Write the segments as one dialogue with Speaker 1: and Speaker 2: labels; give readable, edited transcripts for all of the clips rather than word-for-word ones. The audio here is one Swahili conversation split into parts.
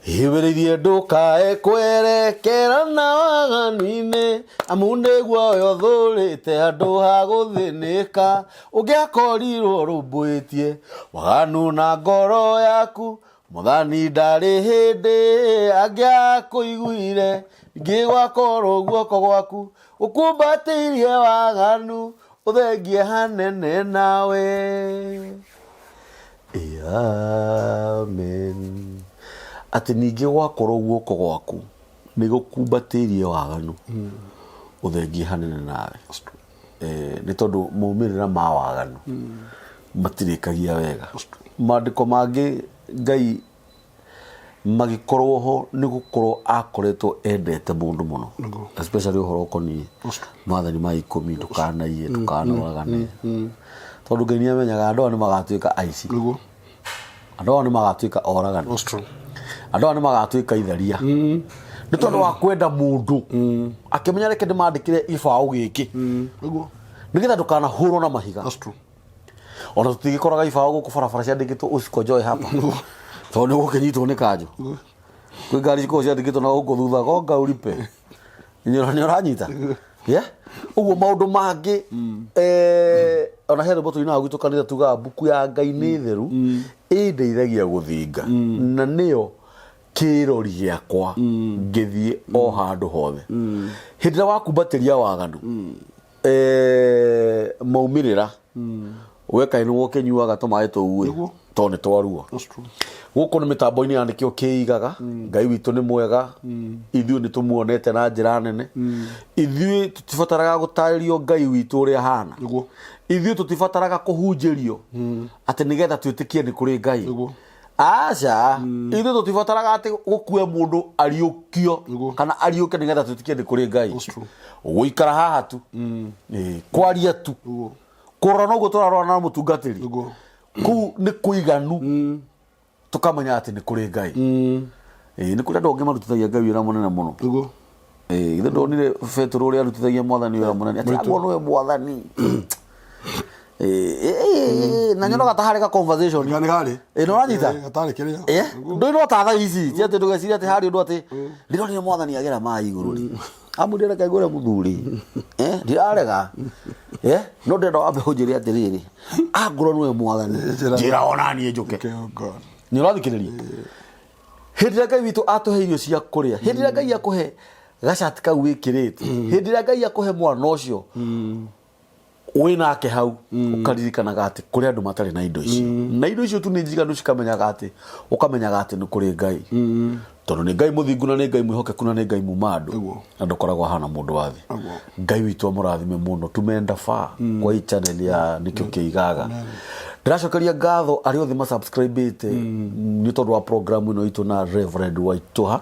Speaker 1: Iberirie ndukae kwerekera na waganu-inĩ amu nĩguo ũthũrĩte andũ ha gũthĩnĩka ũngĩakorirwo rũmbũĩtie waganu na ngoro yaku Mwathani ndarĩ hĩndĩ angĩakũiguire ningĩ gwakorwo guoko gwaku ũkumbatĩirie waganu ũthengie hanene nawe. Amen. Ati ningĩ gwakorwo guoko gwaku nĩ gũkumbatĩirie waganu ũthengie hanene nawe. Nĩ tondũ maumĩrĩra ma waganu matirĩkagia wega. Maandĩko mangĩ Ngai magĩkorwo ho nĩ gũkorwo akoretwo endete mũndũ mũno, especially ũhoro ũkoniĩ maathani ma 10 ndũkanaiye ndũkanoragane, tondũ Ngai nĩamenyaga andũ aya nĩ magatuĩka aici, andũ aya nĩ magatuĩka oragani, andũ aya nĩ magatuĩka itharia nĩ tondũ wa kwenda mũndũ akĩmenya reke ndĩmandĩkĩre gĩbaũ gĩkĩ nĩgetha ndũkanahũrwo na mahiga. Ona tũtigĩkoraga ibaũ gũkũ barabara ciandĩkĩtwo usikojoe hapa tondũ nĩ gũkĩnyitwo nĩ kanjũ. Kwĩ ngari cikoragwo ciandĩkĩtwo na gũkũ thutha gonga ũripe nĩ ũranyita. Ũguo maũndũ mangĩ ona he rwĩmbo tũinaga gwitũ kanitha tugaga mbuku ya Ngai nĩ theru ĩndeithagia gũthinga na nĩyo kĩrori gĩakwa ngĩthiĩ o handũ hothe. Hĩndĩ ĩrĩa wakumbatĩria waganu maumĩrĩra weka nĩ wokĩnyuaga tũmaĩ tũu tondũ nĩ twaruo. Gũkũ nĩ mĩtambo-inĩ ya nĩkĩo kĩigaga. Ngai witũ nĩ mwega, ithuĩ nĩ tũmuonete na njĩra nene. Ithuĩ tũtibataraga gũtarĩrio Ngai witũ ũrĩa ahana. Ithuĩ tũtibataraga kũhunjĩrio atĩ nĩgetha twĩtĩkie nĩ kũrĩ Ngai. Aca, ithuĩ tũtibataraga atĩ gũkue mũndũ ariũkio kana ariũke nĩgetha twĩtĩkie nĩ kũrĩ Ngai. Gũikara haha tu, kwaria tu, kũrora noguo tũrarora na mũtungatĩri, kũu nĩ kũiganu tũkamenya atĩ nĩ kũrĩ Ngai. Nĩ kũrĩ andũ angĩ marutithagia Ngai wĩra mũnene mũno. Ithe ndonire Petro ũrĩa arutithagia Mwathani wĩra mũnene atĩ agwo nĩwe Mwathani. Na nyonaga ta harĩ ka conversation nĩ harĩ ũranyita gatarĩ kĩrĩa ndũino ta thaa ici ti atĩ ndũgecirie atĩ harĩ ũndũ atĩ ndĩronire Mwathani agera maaĩ igũrũ rĩ amũndĩ reke ngũre mũthuri ndirarega no ndenda wambe ũnjĩre atĩrĩrĩ angorwo nĩwe Mwathani njĩra ona niĩ njũke. Nĩ ũrathikĩrĩria hĩndĩ ĩrĩa Ngai witũ atũhe irio cia kũrĩa, hĩndĩ ĩrĩa Ngai akũhe gacati kau wĩkĩrĩte, hĩndĩ ĩrĩa Ngai akũhe mwana ũcio wĩnake hau ũkaririkanaga atĩ kũrĩ andũ matarĩ na indo icio, na indo icio tu nĩ njiganu cikamenyaga atĩ ũkamenyaga atĩ nĩ kũrĩ Ngai, tondũ nĩ Ngai mũthingu na nĩ Ngai mwĩhokeku na nĩ Ngai muma andũ na ndũkoragwo hana mũndũ wa thĩ. Ngai witũ amũrathime mũno, tumenda faa kwa hii channel ya nĩkĩo kĩigaga. Ndĩracokeria ngatho arĩa othe ma-subscribe-ĩte nĩ tondũ wa program ĩno itũ na Reverend Waitũha.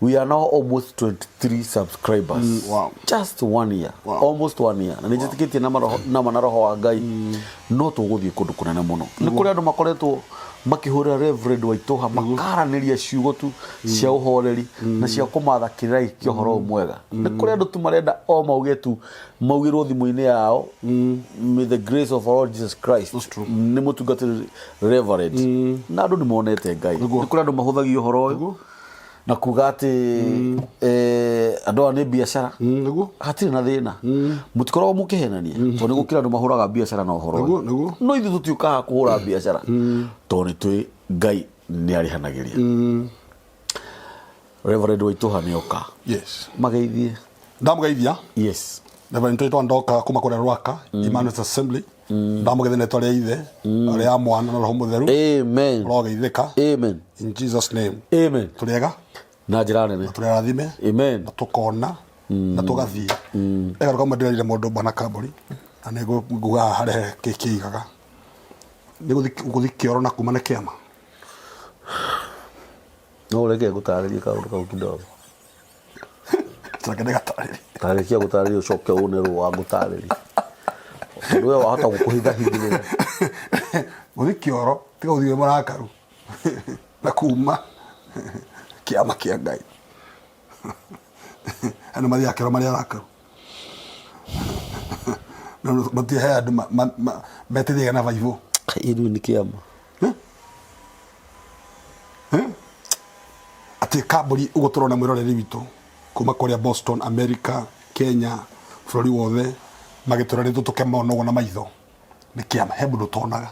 Speaker 1: We are now almost 23 subscribers. Just 1 year. Almost 1 year. Na nĩnjĩtĩkĩtie nama na roho wa Ngai no tũgũthiĩ kũndũ kũnene mũno. Nĩ kũrĩ andũ makoretwo makĩhũra Reverend Waitũha makaranĩria ciugo tu cia ũhoreri na cia kũmatha kĩrĩra kĩa ũhoro mwega. Nĩ kũrĩ andũ tu marenda o mauge tu maugĩrwo thimũ-inĩ yao may the grace of our Lord Jesus Christ nĩ mũtungatĩri Reverend na andũ nĩ monete Ngai. Nĩ kũrĩ andũ mahũthagia ũhoro ũyũ na kuga atĩ andũ aya nĩ biacara hatirĩ na thĩna, mũtikoragwo mũkĩhenania tondũ nĩ gũkĩra andũ mahũraga biacara na ũhoro ũyũ, no ithuĩ tũtiũkaga kũhũra biacara tondũ nĩ tũĩ Ngai nĩ arĩhanagĩria. Reverend Waitũha nĩ oka mageithie.
Speaker 2: Ndamũgeithia.
Speaker 1: Yes.
Speaker 2: Reverend Waitũha ndoka kuma kũrĩa Rwaka Emmanuel Assembly. Ndamũgeithia nĩtwa rĩa ithe rĩa mwana na roho mũtheru.
Speaker 1: Amen.
Speaker 2: Rogeithĩka.
Speaker 1: Amen.
Speaker 2: In Jesus name.
Speaker 1: Amen.
Speaker 2: Tũrĩega
Speaker 1: na njĩra nene
Speaker 2: tũrĩrathime.
Speaker 1: Amen.
Speaker 2: Na tũkona na tũgathiĩ. Ega kama ndĩrarire mũndũ bana Kamburi na nĩguga harĩa kĩigaga nĩ gũthi kĩoro na kuma na kĩama.
Speaker 1: No reke gũtarĩria kaũndũ kau kidogo.
Speaker 2: Tũreke ndĩgatarĩrie.
Speaker 1: Tarĩkia gũtarĩria ũcoke ũnerwo wa gũtarĩria. Tondũ we wahota gũkũhithahithĩrĩra.
Speaker 2: Gũthi kĩoro tiga gũthiĩ mũrakaru na kuma kĩama kĩa Ngai. Andũ mathiaga kĩoro marĩ arakaru. Mathiaga he andũ metĩthiaga na baibũ.
Speaker 1: Iru nĩ kĩama.
Speaker 2: ati kamburi ugo turona mwiroreri witu kuma kuria Boston, America, Kenya, bũrũri wothe magĩtũra rĩtũ tũkemaonogo na maitho nĩ kĩama he mũndũ tonaga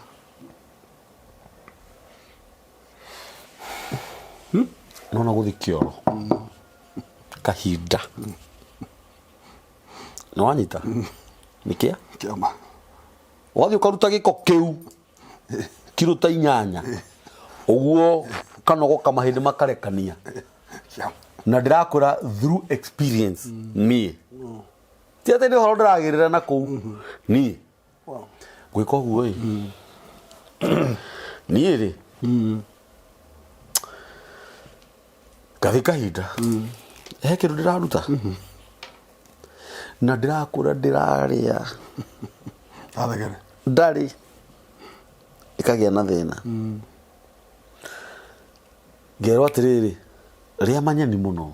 Speaker 1: nona gũthi kĩoro kahinda nĩ wanyita nĩkĩa
Speaker 2: kĩama
Speaker 1: wathiĩ ũkaruta gĩko kĩu kiro ta 8 ũguo kanogoka mahĩndĩ makarekania na ndĩrakwĩra through experience niĩ ti atĩ nĩ ũhoro ndĩragĩrĩra na kũu niĩ gwĩka ũguo ĩ niĩ rĩ gathĩ kahinda he kĩndũ ndĩraruta na ndĩrakũra ndĩrarĩa
Speaker 2: athegere
Speaker 1: ndarĩ ĩkagĩa na thĩna ngerwo atĩrĩrĩ rĩa manyeni mũno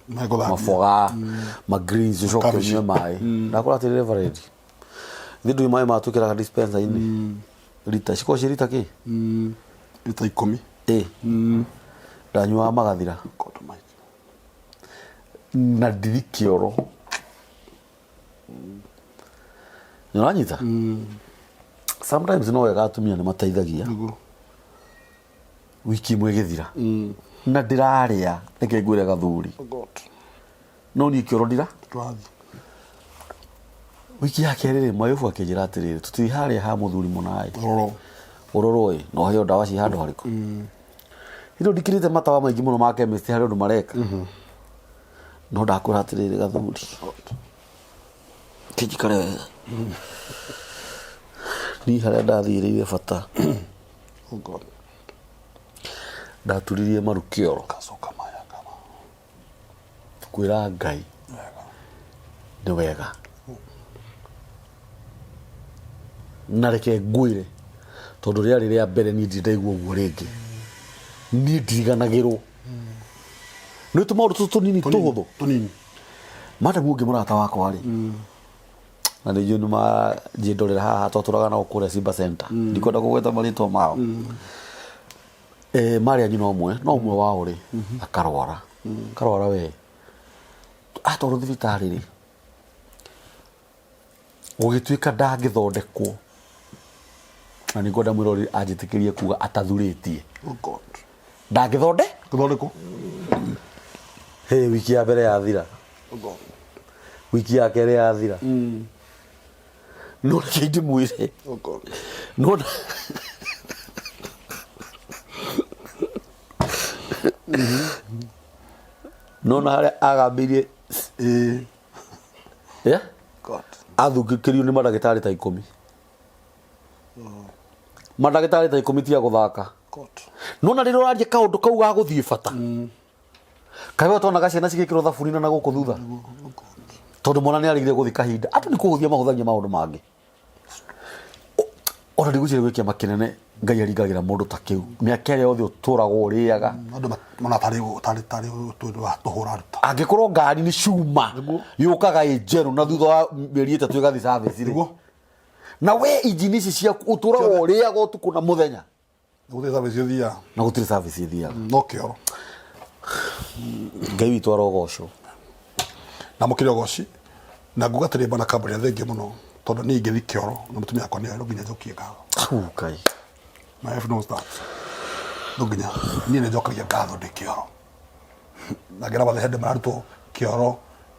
Speaker 1: maboga magreens ũcoke ũnyue maĩ ndakũra atĩrĩrĩ Everett ithuĩ ndũĩ maĩ matwĩkĩraga dispenser-inĩ rita cikorwo ciĩ rita kĩ
Speaker 2: rita 10
Speaker 1: ndanyuaga magathira na ndithi kĩoro nĩũranyita sometimes no wega atumia nĩ mateithagia wiki imwe ĩgĩthira na ndĩrarĩa reke ngwĩre gathuri no niĩ kĩoro ndira wiki ya kerĩ rĩ Mayũbu akĩnjĩra atĩrĩrĩ tũtiri harĩa ha mũthuri mũna ũrorwo ĩ no heo ndawa ci handũ harĩkũ ino ndikĩrĩte matawa maingĩ mũno ma chemist harĩ ũndũ mareka no ndakwĩra atĩrĩrĩ gathuri kĩnjikare wega niĩ harĩa ndathĩrĩire bata ndaturirie maru kĩoro kwĩra Ngai nĩ wega na reke ngwĩre tondũ rĩarĩ rĩa mbere niĩ ndiraigua ũguo rĩngĩ niĩ ndiriganagĩrwo nĩ tũmaũndũ tũtũ tũnini tũhũthũ madamu ũngĩ mũrata wakwa rĩ na nĩ njũĩ nĩmanjĩndorera haha twatũraga nao kũrĩa Simba Center ndikwenda kũgweta marĩtwa mao marĩ anyu no ũmwe wao rĩ akarwara we atwarwo thibitarĩ rĩ gũgĩtuĩka ndangĩthondekwo na nĩ ngwenda mwĩroreri anjĩtĩkĩrie kuga atathurĩtie
Speaker 2: ndangĩthondekwo
Speaker 1: wiki ya mbere yathira wiki ya kerĩ yathira no reke ndĩmwĩre nona harĩa agambĩirie athungĩkĩrio nĩ mandagĩtarĩ ta 10 mandagĩtarĩ ta 10 tia gũthaka nona rĩrĩa ũranjia kaũndũ kau ga gũthiĩ bata kaĩ we tonaga ciana cigĩkĩrwo thabuni na gũkũ thutha tondũ mwana nĩ arĩgire gũthiĩ kahinda andũ nĩ kũhũthia mahũthagia maũndũ mangĩ ona ndigwĩciria gwĩ kĩama kĩnene Ngai aringagĩra mũndũ ta kĩu mĩaka ĩrĩa yothe ũtũragwo ũrĩaga
Speaker 2: andũ mana tarĩ tũhũra ruta
Speaker 1: angĩkorwo ngari nĩ cuma yũkaga ĩ njerũ na thutha wa mĩeri 3 ĩgathiĩ service rĩ na we injini ici ciaku ũtũragwo ũrĩaga ũtukũ na mũthenya
Speaker 2: gũtirĩ service ũthiaga
Speaker 1: na gũtirĩ service ĩthiaga
Speaker 2: no kĩoro
Speaker 1: Ngai witũ arogocwo
Speaker 2: na mũkĩrĩ ogoci na nguga atĩrĩ bana kambũri thengia mũno tondũ niĩ ingĩthi kĩoro na mũtumia wakwa nĩ nginya njokie ngatho
Speaker 1: Kai
Speaker 2: my wife knows that no nginya niĩ nĩ njokagia ngatho ndĩ kĩoro na ngera bathe hĩndĩ mararutwo kĩoro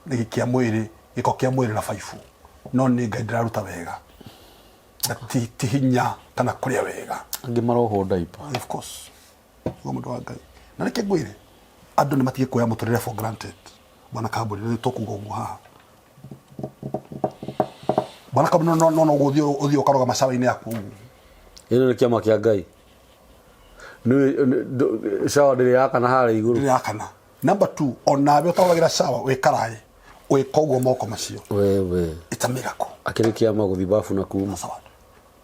Speaker 2: nĩ gĩkĩa mwĩrĩ gĩko kĩa mwĩrĩ na baibu no nĩ Ngai ndĩraruta wega ti hinya kana kũrĩa wega
Speaker 1: angĩ marohwo diaper
Speaker 2: of course mũndũ wa Ngai na reke ngwĩre andũ nĩ matige kuoya mũtũrĩre for granted bwana kambũri nĩ tũkuga ũguo haha bwana kambũri no ũthiĩ ũkaroga macawa-inĩ yaku
Speaker 1: ĩno nĩ kĩama kĩa Ngai shawa ndĩrĩ yakana harĩa igũrũ
Speaker 2: ndĩrĩ yakana number 2 onawe ũtarogagĩra shawa wĩkaraĩ ũgĩka ũguo moko macio
Speaker 1: wewe
Speaker 2: it's a miracle
Speaker 1: akĩrĩ kĩama gũthiĩ bafu na kuma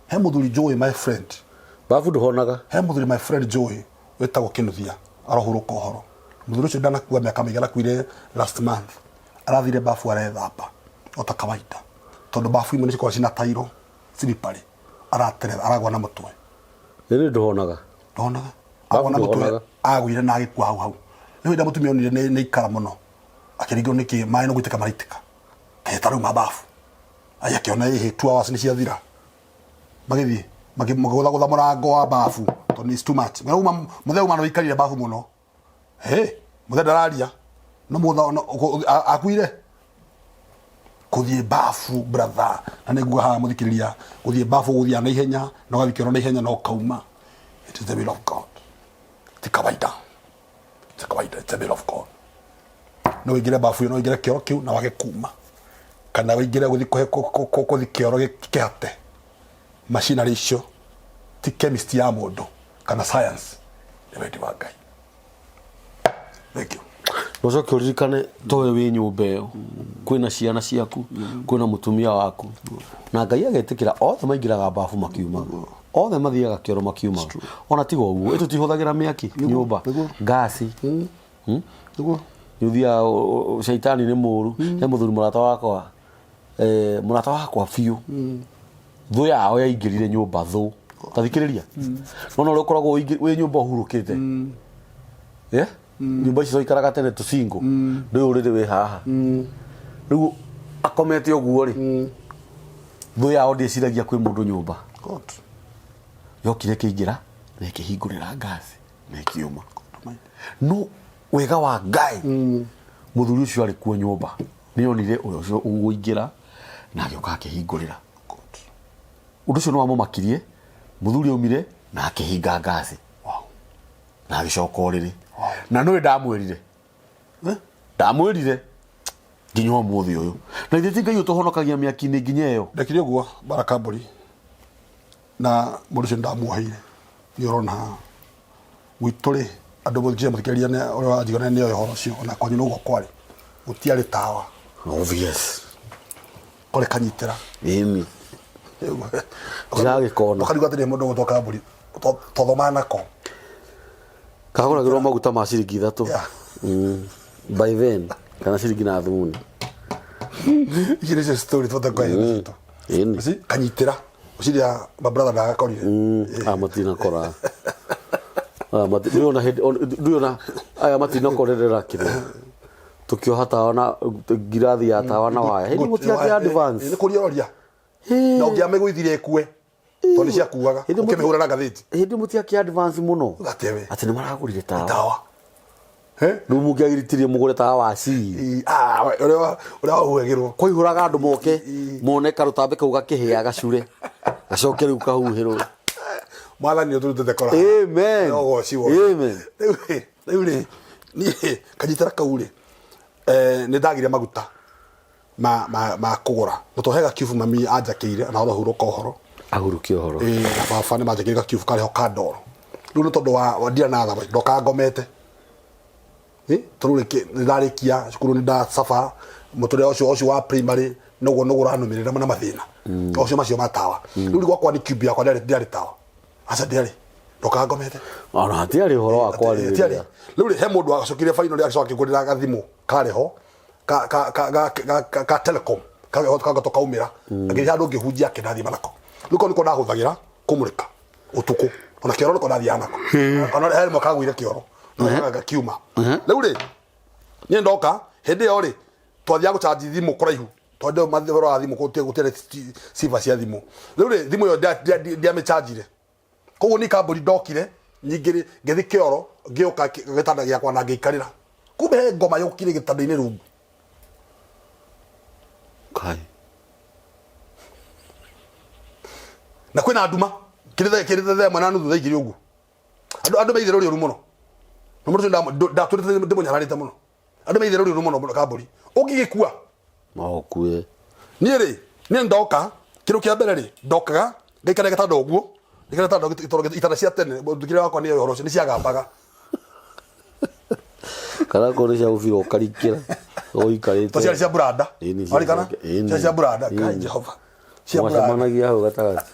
Speaker 2: he mũthuri Joey my friend
Speaker 1: bafu ndũhonaga
Speaker 2: he mũthuri my friend Joey wĩtagwo Kĩnuthia arohurũka ũhoro mũthuri ũcio ndanakua mĩaka mĩingĩ arakuire last month arathire bafu arethamba ota kawaida tondũ bafu imwe nĩ cikoragwo cina tairo slippery araterera aragwa na mũtwe
Speaker 1: nĩ ndũhonaga
Speaker 2: agwa na mũtwe agwire na agĩkua hau Nĩ wĩra mũtumia onire nĩ ikara mũno. Akĩringwo nĩkĩ maĩ no gũitĩka maraitĩka. Kaheta rĩu mabafu. Aya akĩona 2 hours nĩ ciathira. Magĩthiĩ magĩgũthagũtha mũrango wa bafu. Tondũ it's too much. Mũthee uma no ikarire bafu mũno. Mũthee ndararia. No mũtha akuire. Kũthiĩ bafu brother. Na nĩguo haha mũthikĩrĩria. Kũthiĩ bafu gũthiĩ na ihenya. Na ũgathiĩ kĩoro na ihenya no kauma. It is the will of God. Ti kawaida. Ti kawaida. It's the will of God. No wĩingĩre bafu no wĩingĩre kĩoro kĩu na wage kuma. Kana wĩingĩre gũthiĩ kĩoro gĩkĩhate. Machinery icio ti chemist ya mũndũ kana science. Nĩ wendi wa Ngai. Thank you.
Speaker 1: Nocoke uririkane towe wi nyumba ĩyo kwĩna ciana ciaku kwĩna mutumia waku na Ngai agetikira othe maingiraga bafu makiuma othe mathiaga kĩoro makiuma ona tigo ũguo tũtihũthagĩra mĩaki nyumba gasi yuthia shaitani nĩ mũru he mũthuri mũrata wakwa biũ thũ yao yaingĩrire nyumba thũ tathikĩrĩria no no ũkoragwo wĩ nyumba ũhurũkĩte nyumba icio ikaraga tene tucingo ndio urire we haha riu akomete oguo ri thũ yao ndĩciragia kwĩ mũndũ nyumba yokire kĩingira na ikĩhingũrĩra ngasi na ikiuma no wega wa Ngai mũthuri ũcio arĩ kuo nyumba nĩonire ũcio ũgũingĩra na agĩũka akĩhingũrĩra ũndũ ũcio no wamũmakirie mũthuri aumire na akĩhinga ngasi na agĩcoka ũrĩrĩ na nĩwe ndamwĩrire nginya ũmũthĩ ũyũ na ithe ti Ngai ũtũhonokagia mĩaki-inĩ nginya ĩyo
Speaker 2: ndekire ũguo Baraka Mbũri na mũndũ ũcio ndamuoheire nĩ ũrona gwitũ rĩ andũ mũthikĩrĩria ũrĩa wanjigana nĩ ũhoro ũcio ona kwanyu no gũkwarĩ gũtiarĩ tawa
Speaker 1: obvious
Speaker 2: kore kanyitĩra
Speaker 1: ĩni ndĩragĩkona
Speaker 2: ũkarigwo atĩ nĩ mũndũ gũtoka Mbũri tũthoma nako
Speaker 1: kagũragĩrwo maguta ma ciringi 3 by then kana ciringi na thumuni
Speaker 2: ici nĩcio story tũtakwahĩra citũ kanyitĩra ũciria mabrother ndagakorire
Speaker 1: matinakora ndiona aya matinakorerera kĩrĩa tukioha tawa na ngirathi ya tawa na waya hindi mutiakia advance
Speaker 2: ni kurioria na ungiamegwithire ekue to ni ciakuaga ukimehura na gatheti
Speaker 1: hindi mutiakia advance muno
Speaker 2: gatewe
Speaker 1: ati ni maragurire tawa no mungiagiritirie mugure tawa wa ci
Speaker 2: ura huegirwo
Speaker 1: kuihuraga andu moke mone karutambe kau gakihia gacure gacoke riu kahuhirwo
Speaker 2: mwathani uturutete kora
Speaker 1: amen
Speaker 2: amen ni kanyitara kaure ni ndagire maguta ma kugura mutohega kifu mami ajakire na ro huruka uhoro
Speaker 1: ahuruki uhoro
Speaker 2: baba ni majakire kifu kale hokadoro riu tondu wa ndia na tha ndoka ngomete tururike ndarikia cukuru nda safa muture ocio wa primary nogo ranumirira na mathina ocio macio matawa riu gwakwa ni cube yakwa ndari tawa asa ndari ndoka ngomete
Speaker 1: ona hatiari uhoro wakwa
Speaker 2: riu he mundu agacokire final agacoka kigurira gathimu kareho ka telecom kagatoka umira agiria andu ngihunjia kinathi manako ruko niko ndahuthagira kumurika utuku ona kioro niko ndathi anako ona he mo kagwire kioro no gakiuma riu ri ni ndoka hindi yo ri twathia gucharge thimu kuraihu tondu mathiro wa thimu gutire siva cia thimu riu ri thimu yo ndia me charge koguo ni Kamburi ndokire nyingiri ngithi kioro ngiuka gitanda giakwa na ngikarira kumbe ngoma yukire gitanda-ini rungu
Speaker 1: kai
Speaker 2: na kwina nduma kirithe mwana nuthu thaigiri ugu andu meithire uri muno no mutu ndaturite ndimunyararite muno andu meithire uri muno Kamburi ungigikua
Speaker 1: maokue
Speaker 2: ni ri ni ndoka kiro kia mbere ri ndokaga ngaikara gitanda uguo nikira tando itara cia tene ndukire wakwa ni horo ni cia gambaga
Speaker 1: kara kore cia ufiro ukarikira oikarite
Speaker 2: to cia brada ari kana cia brada kai Jehova cia brada
Speaker 1: managia ho gatagati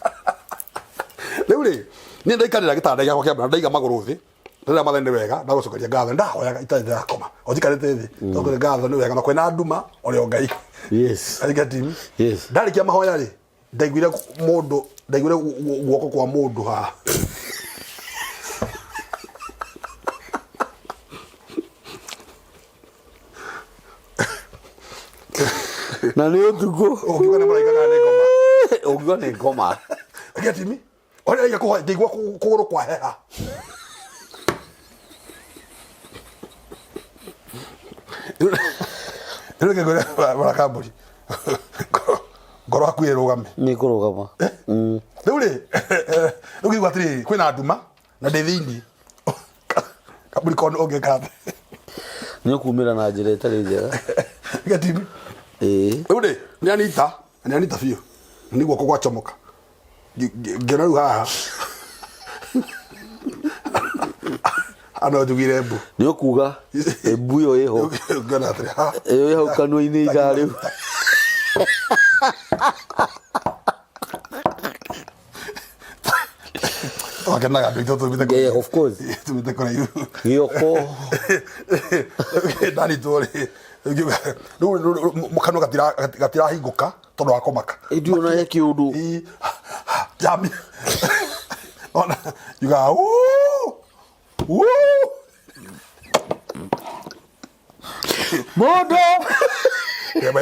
Speaker 2: riu ri ni ndaikarira gitanda giakwa kia brada ndaiga maguru thi ndira mathende wega ndagucokeria ngatho ndahoyaga itathi yakoma ojikarite thi ndokore ngatho ni wega na kwena nduma ori Ngai
Speaker 1: yes
Speaker 2: ari gatimi
Speaker 1: yes
Speaker 2: ndarikia mahoya ri ndaiguire mundu ndaiguire guoko kwa mundu ha
Speaker 1: na nä å tukå
Speaker 2: Ukiuga nä må raika kana nä ngoma.
Speaker 1: å ngiuga nä ngoma
Speaker 2: Getimi. Ona ya ko ngigwa kuguru kwa heha. Nä ke gore bara kamburi. Ngoro aku irugame.
Speaker 1: nä kå rå gama
Speaker 2: Rä u rä rä u gigwa atä kwä na nduma na ndä thä-inä kamburi kono å ngä kathe
Speaker 1: nä å kumä ra na njä ra ä tarä njega
Speaker 2: Getimi. Rä u rä nä anita biå nä guoko gwacomoka ngä ona rä u haha ano njugire mbu
Speaker 1: nä å kuga mbu ä yo ä ho
Speaker 2: ngona atä
Speaker 1: ä yo ä hau kanua-inä iga rä u
Speaker 2: wakenaga andå itå tå mä te kå raiu
Speaker 1: gä oko
Speaker 2: ndanitwo rä rä kanua gatirahingå ka tondå wa komaka
Speaker 1: ndiona ya kä å ndå
Speaker 2: jami ona yuga
Speaker 1: må ndå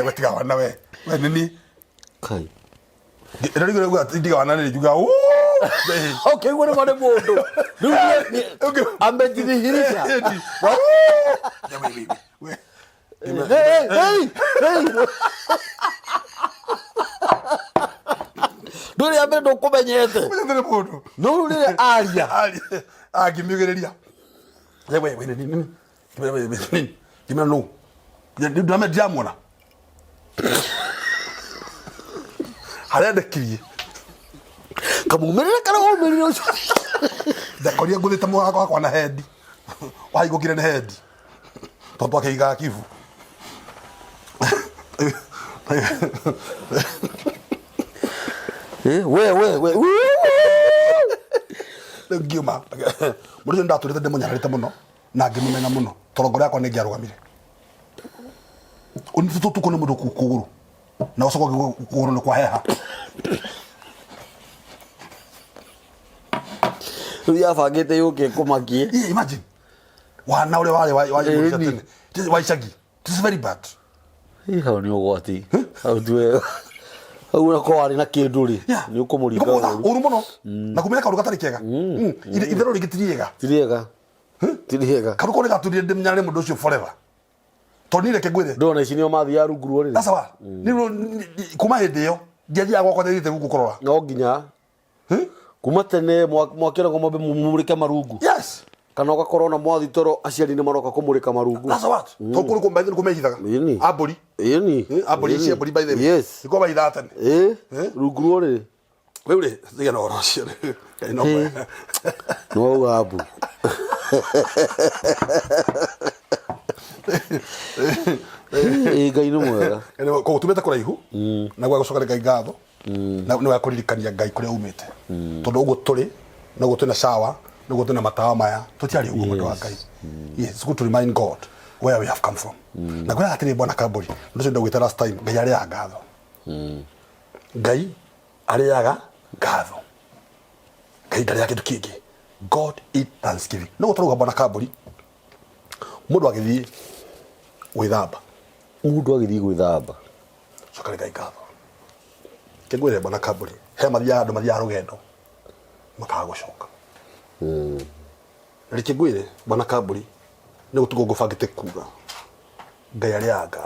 Speaker 2: wetiga wana we nini
Speaker 1: kai
Speaker 2: ä rä u ndiga wana nä yuga
Speaker 1: okay ngå nä marä må ndå rä u amejidhihirisha ndå rä a mbere ndå kå menyete
Speaker 2: nä må ndå
Speaker 1: no rä rä aria
Speaker 2: angä mä gä rä ria ngimena no ndiramwona harä a ndekirie
Speaker 1: kamumä rä re kana å mä rä re å cio
Speaker 2: ndekorire ngå thä te må gako wakwa na hendi wahingå kire nä hendi tondå twakä igaga kibu rä u ngiuma må rä ndatå rä te ndä må nyararä te må no na ngä må mena må no tondå ngoro yakwa nä ngä arå gamire å nä tå tukå nä må ndå kå gå rå na å coka kå gå rå nä kwa heha
Speaker 1: rä u yabangä te yå kä kå makie
Speaker 2: imagine wana å rä warä wa icagi this is very bad
Speaker 1: hau nä å gwati hau tuwega hau nako warä na kä ndå rä nä å kå må ringa
Speaker 2: å ru må no na kumä kaå ndå gatarä kega itherå rä ngä tiriega
Speaker 1: tiriega tiriega
Speaker 2: kaå kå nä gaturire ndä menyana nä må ndå å cio forever tondå nä reke ngwä re
Speaker 1: ndona ici nä o mathiaga rungu rå rä
Speaker 2: that's wa kuma hä ndä ä yo ndiathiaga gwakwa thä te gå kå rora
Speaker 1: no nginya kuma tene mwakä rago mambe må rä ke marungu
Speaker 2: yes
Speaker 1: kana å gakorwo na mwathi toro aciari nä maroka kå må rä ka marungu
Speaker 2: that's what to kå rå kå mehithaga
Speaker 1: Ĩni.
Speaker 2: ambå ambå ici ambå by the way
Speaker 1: Yes.
Speaker 2: nä kwa maithaa tene
Speaker 1: rungu rå rä
Speaker 2: rä u rä thigä na oro cio
Speaker 1: nä wauga mbu ngai nä mwega
Speaker 2: koguo tumä te kå raihu na gwa gå coka ngai ngatho nä wa kå ririkania ngai kå rä a umä te tondå å guo tå rä noguo twä na shawa noguo twä na matawa maya tå tiarä å guo mwendwa wa ngai yes good to remind God where we have come from na kwä raga atä rä bwana kambåri ndå cio ndagwä te last time ngai arä aga ngatho ngai arä aga ngatho ngai ndarä a kä ndå kä ngä God eat thanksgiving noguo tå rauga bwana kambåri må ndå agä thiä gwä thamba
Speaker 1: må ndå agä thiä gwä thamba
Speaker 2: coka ngai ngatho kä ngwä re bwana kambåri he mathiaga andå mathiaga rå gendo makaga gå coka na rä kä ngwä re bwana kambåri nä gå tå ngå bangä te kuga ngai arä anga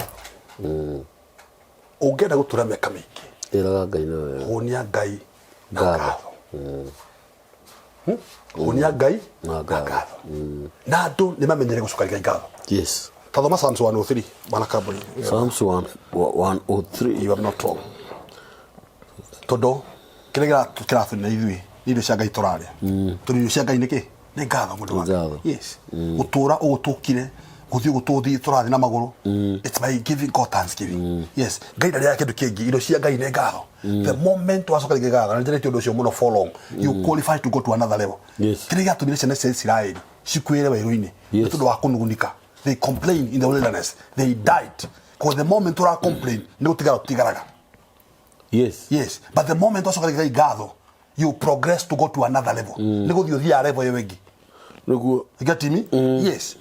Speaker 2: å ngenda gå tå ra mä ka mä ingä
Speaker 1: ä raga ngai nawe
Speaker 2: hå nia ngai na ngatho hå nia ngai na ngatho na andå nä mamenyere gå coka ngai ngatho
Speaker 1: yes
Speaker 2: ta thoma Psalms 103 bwana kambåri
Speaker 1: Psalms 103
Speaker 2: you have not wrong tondå kä rä kä ratå na ithuä nä indo cia ngai tå rarä a tondå indo cia ngai nä kä nä ngatho må ndå gå tå ra å gå tå kire gå thiä gå tå thiä tå rathiä na magå rå it's by giving God thanksgiving yes ngai ndarä kä ndå kä ngä indo cia ngai nä ngatho the moment wacoka rä ngatho na njä rä te å ndå å cio må no for long you qualify to go to another level kä rä gä atå mire ciana cia Isiraeli cikwä re werå-inä nä tondå wa kå nugunika they complained in the wilderness they died because the moment å ra complain nä gå tigara tigaraga yes but the moment wacoka rä ngatho you progress to go to another level nä gå thiä å thiaga level ä yo ä ngä
Speaker 1: Niguo.
Speaker 2: You get me? Yes.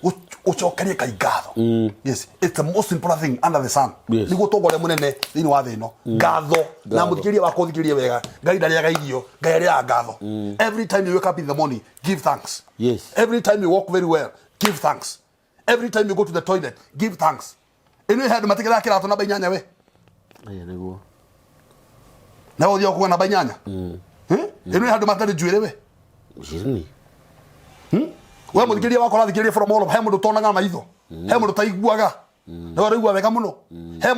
Speaker 2: Uchokerie kai ngatho. Yes. It's the most important thing under the sun. Niguo tongore munene thini wa thi no. Ngatho. Na muthikirie wako thikirie wega. Ngai ndariaga irio. Ngai aria ngatho. Every time you wake up in the morning, give thanks.
Speaker 1: Yes.
Speaker 2: Every time you walk very well, give thanks. Every time you go to the toilet, give thanks. Eno handu matikira kirato na bainyanya we.
Speaker 1: Aya niguo.
Speaker 2: Na uthio kuona bainyanya. Eno handu matari juire we.
Speaker 1: Jini.
Speaker 2: We muthikiria wako rathikiria from all of he mundu tonaga maitho. He mundu taiguaga. Na waraigua wega muno. He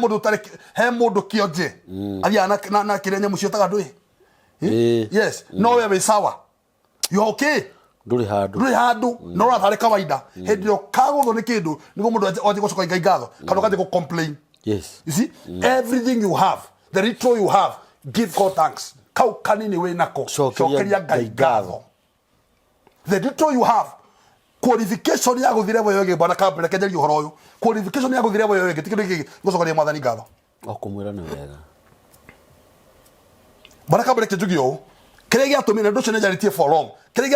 Speaker 2: mundu kionje. Athia na kirenya mucio taga ndui. Yes. No we sawa. You okay?
Speaker 1: Nduri
Speaker 2: handu no rathare kawaida hendio kagutho ni kindu nigo mundu aje gucoka ngai ngatho kana kaje go complain.
Speaker 1: Yes.
Speaker 2: You see, everything you have, the little you have, give God thanks. Kau kanini we nako shokeria ngai ngatho. The little you have, qualification ya guthire boyo ge bana kabere kenjeri uhoro uyu, qualification ya guthire boyo ge tikindu giki gucokeria mwathani ngatho
Speaker 1: okumwira ni wega
Speaker 2: bana kabere kenjugio kire giatumire ndu cene jaritie for long kire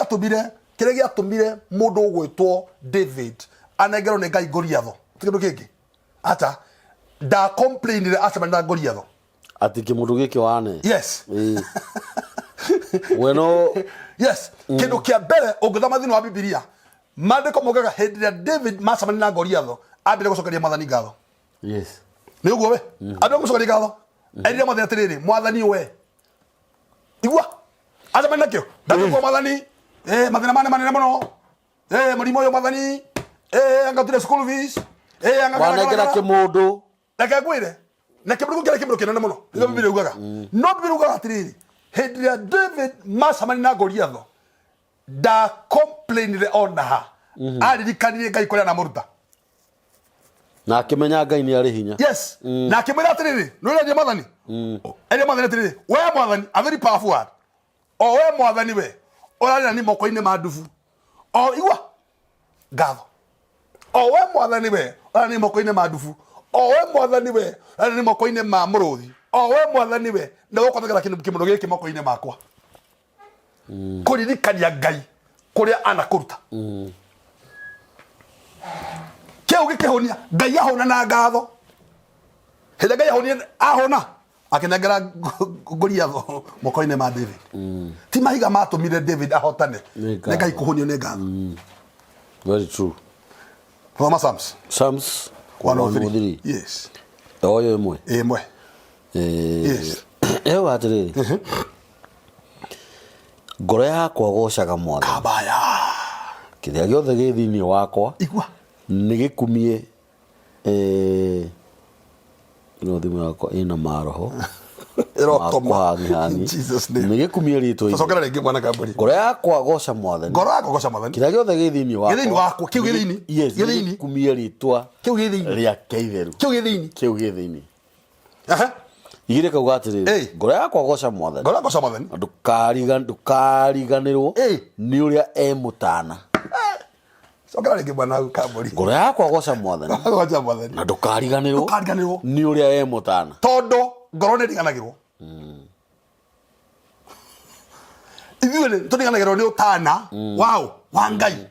Speaker 2: giatumire mundu ugwitwo David anegero ne ngai Goliath tikindu kingi ata da complainire acha na Goliath
Speaker 1: ati kimundu giki wane.
Speaker 2: Yes.
Speaker 1: Bueno.
Speaker 2: Yes. Kindu kia mbere unguthama thini wa Biblia mandiko mogaga hindi ya David macamani na Goliath ambire gucokeria mwathani ngatho.
Speaker 1: Yes.
Speaker 2: Ni uguo we ambire gucokeria ngatho endire mwathani atiriri mwathani we igua acamani nakio ndakigua mwathani mathina manene muno murimo uyu mwathani angatire school fees
Speaker 1: wanengera kimundu
Speaker 2: reke ngwire na kimundu kira kimundu kinene muno nigo Biblia ugaga no Biblia ugaga atiriri hindi ya David macamani na Goliath da complainire on ha aririkanire ngai kuria na muruta
Speaker 1: na akimenya ngai ni ari hinya.
Speaker 2: Yes. Na akimwira atiriri no ria mwathani eria mwathani atiriri we mwathani a very powerful word o we mwathani we orarira ni moko-ini ma ndubu o igua ngatho o we mwathani we orarira ni moko-ini ma ndubu o we mwathani we orarira ni moko-ini ma muruthi o we mwathani we na gukothegera kimundu giki moko-ini makwa kuririkania ngai kuria anakuruta keu gikihonia ngai ahona na ngatho hende ngai ahona akinengera Goliath moko-ini ma David ti mahiga matumire David ahotane ngai kuhonio ne ngatho.
Speaker 1: Very true.
Speaker 2: From Psalms 103. Yes.
Speaker 1: Oyo imwe.
Speaker 2: Yes.
Speaker 1: Ewa atiriri. Ngoro yakwa gocaga mwathani.
Speaker 2: Kabaya.
Speaker 1: Kiria giothe gi thiini wakwa.
Speaker 2: Igua.
Speaker 1: Ni gikumie no thimu yakwa ina maroho.
Speaker 2: Erotoma. In Jesus name.
Speaker 1: Ni gikumie ritwa.
Speaker 2: Tocokera ringi mwana kamburi.
Speaker 1: Ngoro yakwa goca mwathani.
Speaker 2: Ngoro yakwa goca mwathani.
Speaker 1: Kiria giothe gi thiini wakwa.
Speaker 2: Githiini wakwa kiu githiini.
Speaker 1: Yes.
Speaker 2: Githiini.
Speaker 1: Gikumie ritwa.
Speaker 2: Kiu githiini.
Speaker 1: Ria keitheru.
Speaker 2: Kiu githiini.
Speaker 1: Kiu githiini.
Speaker 2: Aha.
Speaker 1: Igire kauga atiriri. Ngoro yakwa goca mwathani.
Speaker 2: Ngoro yakwa goca mwathani.
Speaker 1: Ndukariganirwo ni uria mutana.
Speaker 2: Cokera ringi mwana kamburi.
Speaker 1: Ngoro yakwa goca mwathani.
Speaker 2: Goca mwathani.
Speaker 1: Na ndukariganirwo ni uria mutana.
Speaker 2: Tondo ngoro ni riganagirwo. Ithuĩ tũriganagĩrwo nĩ ũtana wa ngai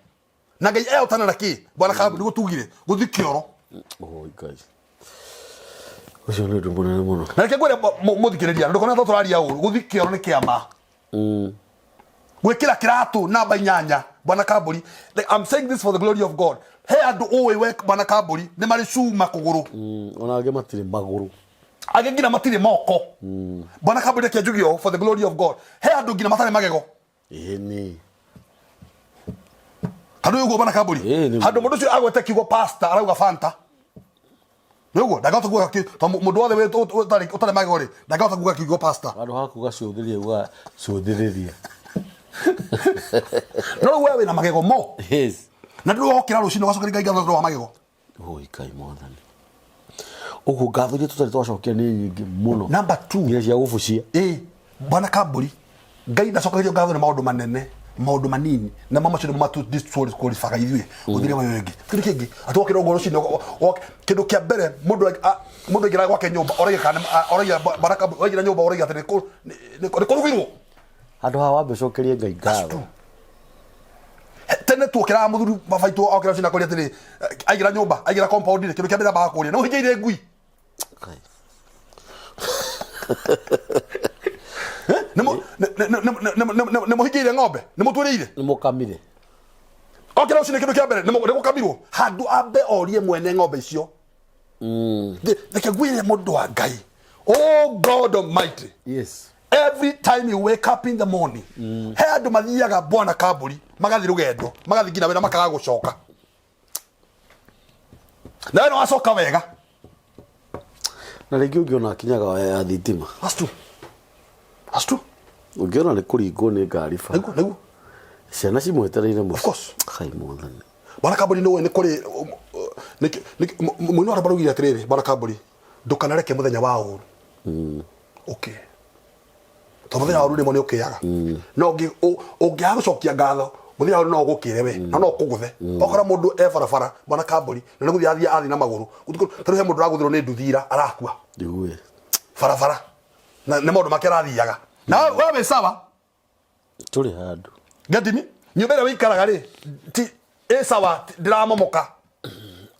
Speaker 2: na ngai ũtana na kĩ bwana kamburi nĩguo tugire gũthi kĩoro
Speaker 1: ngai ucio nĩ ũndũ mũnene mũno
Speaker 2: na reke ngwĩre mũthikĩrĩria ndũkona tũraria ũũ gũthi kĩoro nĩ kĩama gwĩkĩra kĩratũ namba 8 bwana kamburi. I'm saying this for the glory of God. He andũ ũĩ we bwana kamburi nĩ marĩ cuma kũgũrũ
Speaker 1: ona angĩ matirĩ magũrũ
Speaker 2: age ngina matire moko bwana kamburi ke njugio for the glory of God. He andu ngina matare magego
Speaker 1: ni
Speaker 2: kadu yugo bwana kamburi handu mundu cio agwete kigo pastor arauga fanta yugo ndagota kuga ki mundu wothe we utare magego ri ndagota kuga kigo pastor
Speaker 1: andu hakuga ciuthirie uga ciuthiririe
Speaker 2: no wewe na magego mo.
Speaker 1: Yes.
Speaker 2: Na ndu okira rucino gacokeri ngai gatho wa magego
Speaker 1: oi kai mwathani ugu gatho je tutari twacokia ni nyingi muno.
Speaker 2: Number 2
Speaker 1: ngira cia gubucia
Speaker 2: bwana kamburi ngai ndacokerio gatho ni maundu manene maundu manini na mama cyo matu disqualify ithuĩ uthire mayo yengi kingi atokira ngoro cino kindu kia mbere mundu ngira gwake nyumba orega baraka oigira nyumba orega tene ko ni kurugirwo
Speaker 1: andu hawa becokerie ngai gatho
Speaker 2: tene tuokera muthuri mabaitu okera cina koria tiri aigira nyumba aigira compound ile kindu kia mbere ba kuria no higeire ngui nemo higeire ng'ombe nemo twirire
Speaker 1: nimo kamire
Speaker 2: okera cina kindu kia mbere nemo kamirwo handu ambe orie mwene ng'ombe icio the gwire mundu wa Ngai. Oh God Almighty.
Speaker 1: Yes.
Speaker 2: Every time you wake up in the morning, he andu mathiaga bwana kamburi magathi rugendo magathi ngina wira makaga gucoka na no acoka wega
Speaker 1: na rĩngĩ ũngĩona akinyaga ya thitima.
Speaker 2: That's true.
Speaker 1: Ũngĩona nĩ kũringwo nĩ ngari ba.
Speaker 2: Nĩguo.
Speaker 1: Ciana cimwetereire mũciĩ.
Speaker 2: Of course.
Speaker 1: Hai mwathani.
Speaker 2: Bwana kamburi no nĩ kũrĩ mwino arabarugire atiriri bwana kamburi ndukanareke muthenya wa uru. Okay. To muthenya wa uru nĩ ũkĩaga. No ũngĩaga gũcokia ngatho muthenya wa uru no gũkĩre we na no kũgũthe. Okora mundu barabara bwana kamburi na nĩgũthiĩ athi na magũrũ. Tondũ he mundu aragũthirwo nĩ nduthira arakua.
Speaker 1: Ndigue.
Speaker 2: Barabara. Na nĩ maũndũ make arathiaga. Na wewe sawa?
Speaker 1: Tũrĩ handũ.
Speaker 2: Gatimi nyũmba ĩrĩa wĩikaraga rĩ ti sawa ndiramomoka.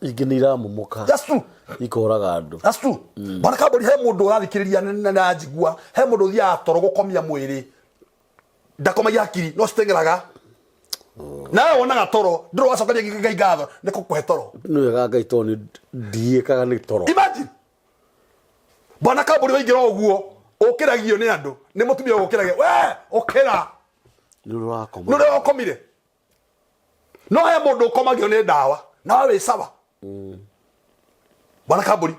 Speaker 1: Ingĩ nĩ iramomoka.
Speaker 2: That's true.
Speaker 1: Ikoraga andũ.
Speaker 2: That's true. Bwana kamburi he mundu ũrathikĩrĩria na njigua he mundu ũthiaga toro gũkomia mwĩrĩ ndakomagia hakiri no citengeraga na wonaga toro ndĩrĩ wacokeria Ngai ngatho nĩ kũkũhe toro
Speaker 1: nĩ wega Ngai tondũ ndiĩkaga nĩ toro.
Speaker 2: Imagine bwana kamburi waingĩra ũguo ũkĩragio nĩ andũ nĩ mũtumia ũkĩragio we ũkĩra
Speaker 1: nĩ
Speaker 2: ũrakomire no he mundu ũkomagio nĩ ndawa na we sawa. Bwana kamburi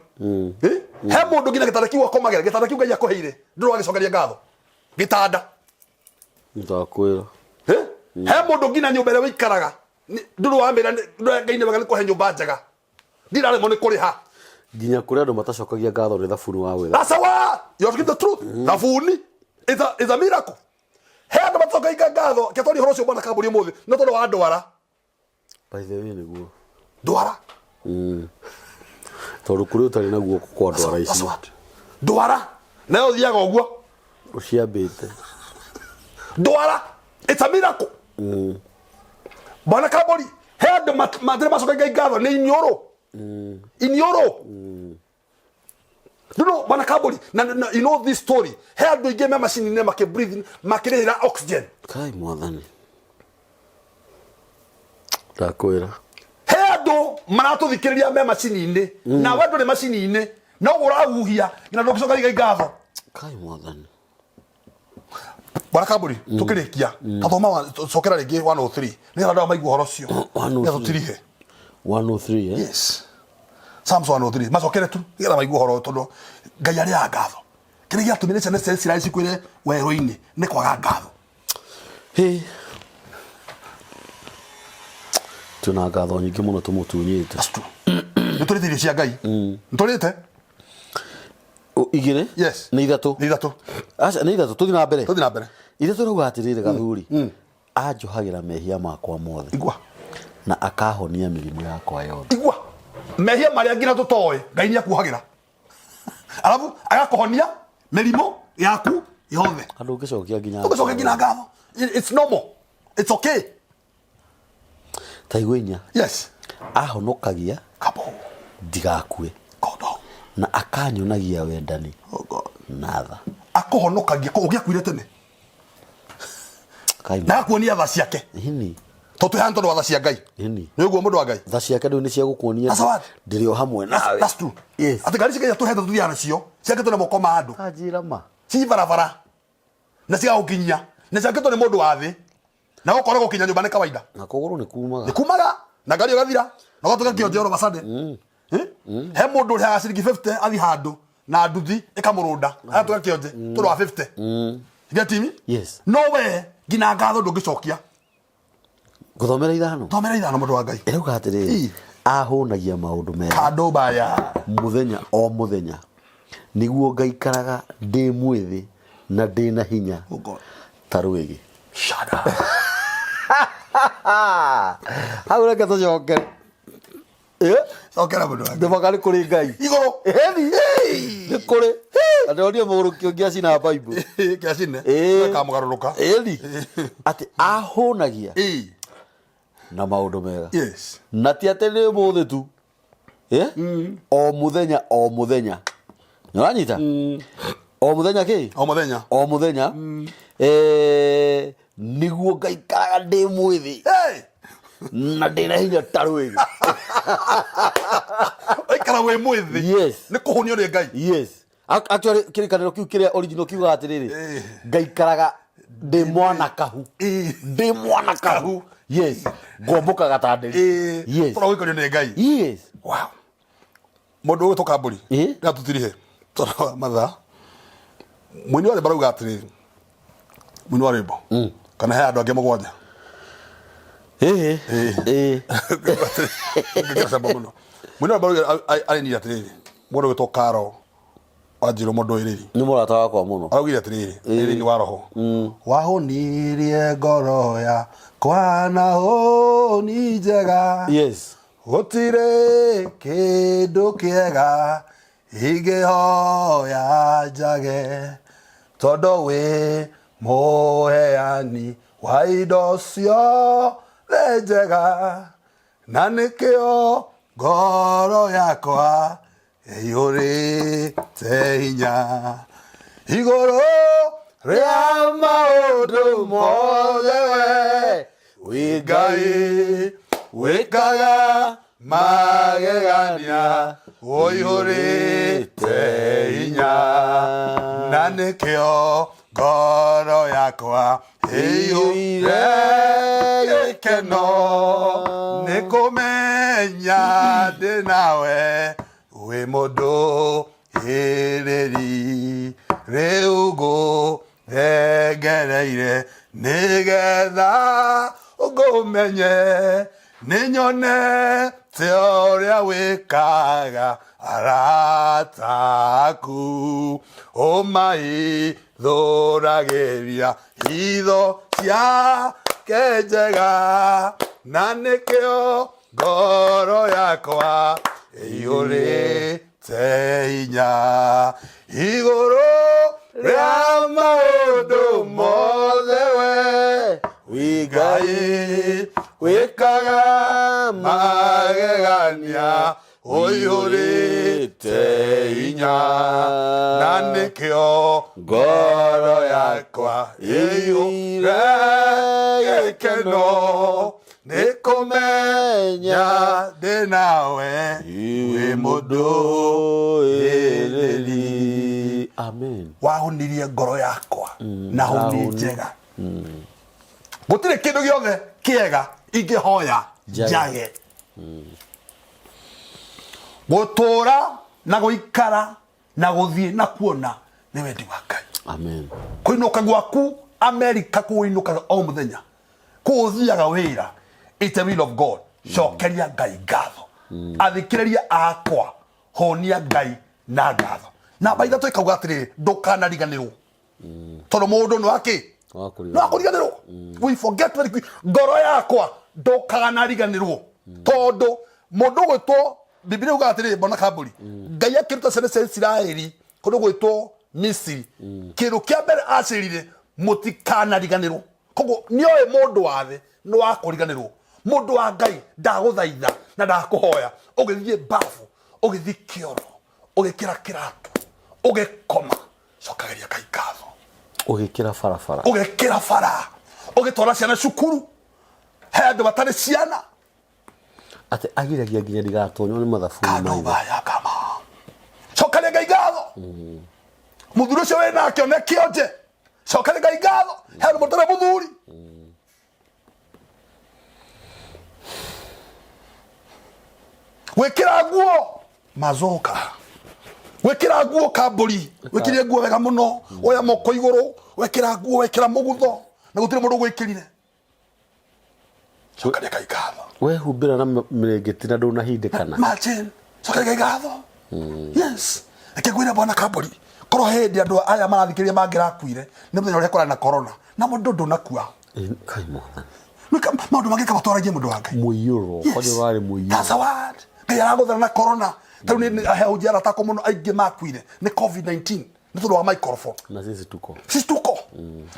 Speaker 2: he mundu ngina gitanda kiu akomagera gitanda kiu Ngai akoheire ndĩrĩ wagicokeria ngatho gitanda
Speaker 1: nitakwĩra
Speaker 2: he mundu ngina nyũmba ĩrĩa wĩikaraga ndũrĩ wamĩra Ngai nĩ wega nĩ kũhe nyũmba njega ndiraremwo nĩ kũrĩha
Speaker 1: nginya kũrĩ andũ matacokagia ngatho nĩ thabuni wa gwĩtha.
Speaker 2: That's why you have to give the truth. Thabuni is a miracle. He andũ matacokagia ngatho ketori horo cio bwana kamburi mũthĩ no tondũ wa ndwara.
Speaker 1: By the way nĩguo
Speaker 2: ndwara
Speaker 1: tondũ kũrĩ ũtarĩ na guoko kwa ndwara ici
Speaker 2: ndwara nayo thiaga ũguo
Speaker 1: ũciambĩte
Speaker 2: ndwara. It's a miracle. Bwana kamburi he andũ matirĩ macokagia ngatho nĩ iniũrũ no bwana kamburi na you know this story he andũ ingĩ me macini-inĩ makĩbreathe makĩrĩhĩra oxygen.
Speaker 1: Kai mwathani ndakwĩra
Speaker 2: he andũ maratũthikĩrĩria me macini-inĩ na we ndũrĩ macini-inĩ no ũrahuhia na ndũgĩcokagia Ngai ngatho.
Speaker 1: Kai mwathani
Speaker 2: bwana kamburi tukĩrĩkia tathoma cokera rĩngĩ 103 nĩgetha andũ maigua ũhoro ũcio nĩgetha tũtirihe
Speaker 1: 103 eh?
Speaker 2: Yes. Psalms 103 macokere tu nĩgetha maigua ũhoro tondũ Ngai arĩaga ngatho kĩrĩa gĩatũmire ciana cia Isiraeli cikwĩre werũ-inĩ nĩ kwaga ngatho.
Speaker 1: Tuna ngatho nyingĩ mũno tũmũtunyĩte.
Speaker 2: Nĩ tũrĩte irio cia Ngai nĩ tũrĩte
Speaker 1: igĩrĩ.
Speaker 2: Yes.
Speaker 1: Nĩ ithatũ aca nĩ ithatũ tũthiĩ na mbere ithatũ rauga atĩrĩrĩ gathuri anjohagĩra mehia makwa mothe na akahonia mĩrimũ yakwa yothe.
Speaker 2: Igua mehia marĩa nginya tũtoĩ Ngai nĩ akuohagĩra alafu agakohonia mĩrimũ yaku yothe
Speaker 1: andũ ũngĩcokia
Speaker 2: nginya ngatho. It's normal. It's okay.
Speaker 1: Taigũinya
Speaker 2: yes
Speaker 1: ahonokagia ndigakue na akanyonagia wendani na tha
Speaker 2: akohonokagia ũgĩakuire tene na akuonia tha ciake to twĩhana tondũ wa tha cia Ngai nĩ ũguo mũndũ wa Ngai
Speaker 1: tha ciake ndũ nĩ cia gũkuonia ndĩrĩ o hamwe nawe.
Speaker 2: That's true. Yes. Atĩ ngari ciake tũhete tũthiaga nacio ciakĩtwo nĩ moko ma andũ
Speaker 1: kanjĩra ma
Speaker 2: ci barabara na cigagũkinyia na ciakĩtwo nĩ mũndũ wa thĩ na gũkorwo gũkinya nyũmba nĩ kawaida
Speaker 1: na kũgũrũ nĩ
Speaker 2: kumaga na ngari ũgathira na ũgatuĩka kĩonjero macande he mũndũ ũrĩhaga ciringi 50 athi handũ na nduthi ĩkamũrũnda agatuĩka kĩonje tondũ wa 50 getimi no we nginya ngatho ndũngĩcokia
Speaker 1: gũthomera ithano
Speaker 2: mũndũ wa Ngai
Speaker 1: ĩrauga atĩrĩrĩ ahũnagia maũndũ mega
Speaker 2: kando baya
Speaker 1: mũthenya o mũthenya nĩguo ngaikaraga ndĩ mwĩthĩ na ndĩ na hinya ta rwĩgĩ. hau reke tũcokere
Speaker 2: cokera mũndũ wa Ngai
Speaker 1: ndĩmakarĩ kũrĩ Ngai
Speaker 2: igũrũ
Speaker 1: nĩ kũrĩ andũonie mũgũrũ kĩongia cina Bible
Speaker 2: kĩacine kamũgarũrũka
Speaker 1: atĩ ahũnagia na maundu mega
Speaker 2: Yes.
Speaker 1: na ti ate nĩ mũthĩ tu o mũthenya nĩwanyita o mũthenya kĩ o mũthenya nĩguo ngaikaraga ndĩ mwĩthĩ na ndĩna hinya ta rwĩgĩ
Speaker 2: Oikara wĩ mwĩthĩ.
Speaker 1: Yes.
Speaker 2: Nĩ kũhũnio nĩ Ngai.
Speaker 1: Yes. Actually kĩrĩkanĩro kĩu kĩrĩa original kiugaga atĩrĩrĩ ngaikaraga ndĩ mwana kahu ndĩ mwana kahu. Yes. Ngombokaga ta ndĩri. Yes.
Speaker 2: Tũra gũikanio nĩ Ngai.
Speaker 1: Yes.
Speaker 2: Wow. Mũndũ ũgĩtwo Kambũri ngatũtirihe tondũ mathaa mũini wa rĩmbo arauga atĩrĩrĩ mũini wa rĩmbo kana he andũ angĩ mũgwanja mũini wa rĩmbo arenire atĩrĩrĩ mũndũ ũgĩtwo Karo Wanjirũ Mũndũĩrĩri
Speaker 1: nĩ mũrata wakwa mũno
Speaker 2: araugire atĩrĩrĩ rĩrĩ wa roho wahũnirie ngoro yakwa na hũni njega.
Speaker 1: Yes.
Speaker 2: Gũtirĩ kĩndũ kĩega ingĩhoya njage tondũ wĩ mũheani wa indo ciothe njega na nĩkĩo ngoro yakwa ĩiyũrĩte hinya igũrũ rĩa maũndũ mothe we wĩ Ngai wĩkaga magegania ũiyũrĩte hinya na nĩkĩo ngoro yakwa ĩiyũire gĩkeno nĩ kũmenya ndĩ nawe wĩ mũndũ ĩrĩri rĩu ngũthengereire nĩgetha ngũmenye nĩnyonete ũrĩa wĩkaga arata aku ũmaithũragĩria hitho ciake njega na nĩkĩo ngoro yakwa ĩiyũrĩte hinya igũrũ rĩa maũndũ mothe wĩ Ngai wĩkaga magegania ũiyũrĩte hinya na nĩkĩo ngoro yakwa ĩiyũire gĩkeno nĩ kũmenya ndĩ nawe wĩ mũndũ ĩrĩri.
Speaker 1: Amen.
Speaker 2: Wahũnirie ngoro yakwa na hũni njega gũtirĩ kĩndũ gĩothe kĩega ingĩhoya njage gũtũũra na gũikara na gũthiĩ na kuona nĩ wendi wa Ngai.
Speaker 1: Amen.
Speaker 2: Kũinũka gwaku Amerika kũinũkaga o mũthenya kũthiaga wĩra it's the will of God. Cokeria Ngai ngatho athikĩrĩria akwa honia Ngai na ngatho na baitha twĩkauga atĩrĩrĩ ndũkanariganĩrwo tondũ mũndũ nĩ wakĩ no akũriganĩrwo. We forget very quick. Ngoro yakwa ndũkanariganĩrwo tondũ mũndũ gwĩtwo Biblia uga atĩrĩrĩ bona Kambũri Ngai akĩruta ciana cia Isiraeli kũndũ gwĩtwo Misiri kĩndũ kĩa mbere acirire mũtikanariganĩrwo. Koguo nĩoĩ mũndũ wa thĩ nĩ wa kũriganĩrwo. Mũndũ wa Ngai ndagũthaitha na ndakũhoya ũgĩthiĩ bafu ũgĩthiĩ kĩoro ũgĩkĩra kĩratũ ũgĩkoma cokageria Ngai ngatho
Speaker 1: ũgĩkĩra barabara
Speaker 2: ũgĩkĩra bara ũgĩtwara ciana cukuru he andũ matarĩ ciana
Speaker 1: atĩ agiragia nginya ndigatonywo nĩ mathabu
Speaker 2: maya kama cokageria Ngai ngatho mũthuri ũcio wĩ nake one kĩonje cokageria Ngai ngatho he andũ matarĩ mũthuri wĩkĩra nguo mazoka wĩkĩra nguo Kambũri wĩkĩre nguo wega mũno oya moko igũrũ wĩkĩra nguo wĩkĩra mũgutho na gũtirĩ mũndũ gwĩkĩrire cokageria Ngai ngatho
Speaker 1: wehumbĩra na mĩrĩngĩti na ndũnahindĩkana
Speaker 2: imagine cokageria Ngai ngatho yes akĩgwĩra bwana Kambũri korwo hĩndĩ andũ aya marathikĩrĩria mangĩrakuire nĩ mũthenya ũrĩa kũrarĩ na corona na mũndũ ndũnakua
Speaker 1: kai mwana
Speaker 2: maũndũ mangĩka matwaragie mũndũ wa Ngai
Speaker 1: mũiyũro kwani warĩ mũiyũro
Speaker 2: that's a word Ngai aragũthana na corona tau nĩ ahehunjia aratako mũno aingĩ makuire nĩ COVID-19 nĩ tondũ wa microphone
Speaker 1: na sisi tuko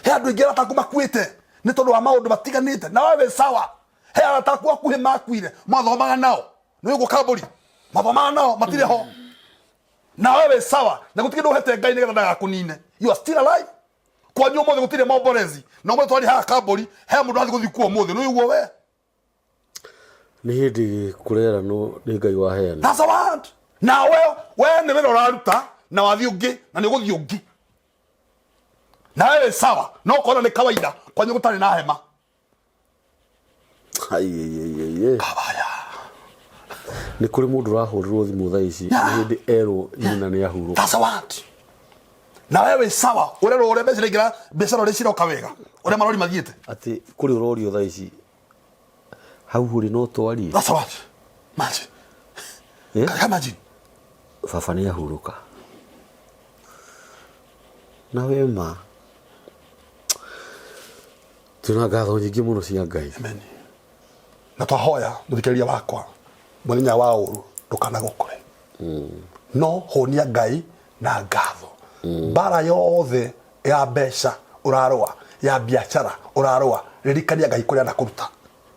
Speaker 2: he andũ aingĩ aratako makuĩte nĩ tondũ wa maũndũ matiganĩte na wewe sawa he arataku akuhe makuire mathomaga nao no yugo kamburi mathomaga nao matire ho na wewe sawa na gutikinde uhete Ngai nigetha ndagakunine you are still alive kwanyu mothe gutire momborezi na mwe twari ha kamburi he mundu athi guthi kuo mothe no yugo we
Speaker 1: ni hindi kurera no ni Ngai wa heana
Speaker 2: that's what na we ne wero raruta na wathi ungi na ni guthi ungi na wewe sawa no kona ni kawaida kwanyu gutari na hema
Speaker 1: ai
Speaker 2: kabaya
Speaker 1: ni kuri mundu rahurirwo thimu thaa ici ni hindi ero nyina ni ahuru
Speaker 2: that's what na wewe sawa urero ure meciringira mbeca ro ciroka wega ure marori mathiete
Speaker 1: ati kuri urorio thaa ici hau huri no twari
Speaker 2: that's what imagine imagine
Speaker 1: baba ni ahuruka na wema tuna ngatho nyingi muno cia Ngai
Speaker 2: amen na twahoya muthikiriria wakwa muthenya wa uru ndukana gukore no honia Ngai na ngatho bara yothe ya mbeca urarwa ya biashara urarwa ririkania Ngai kuria na kuruta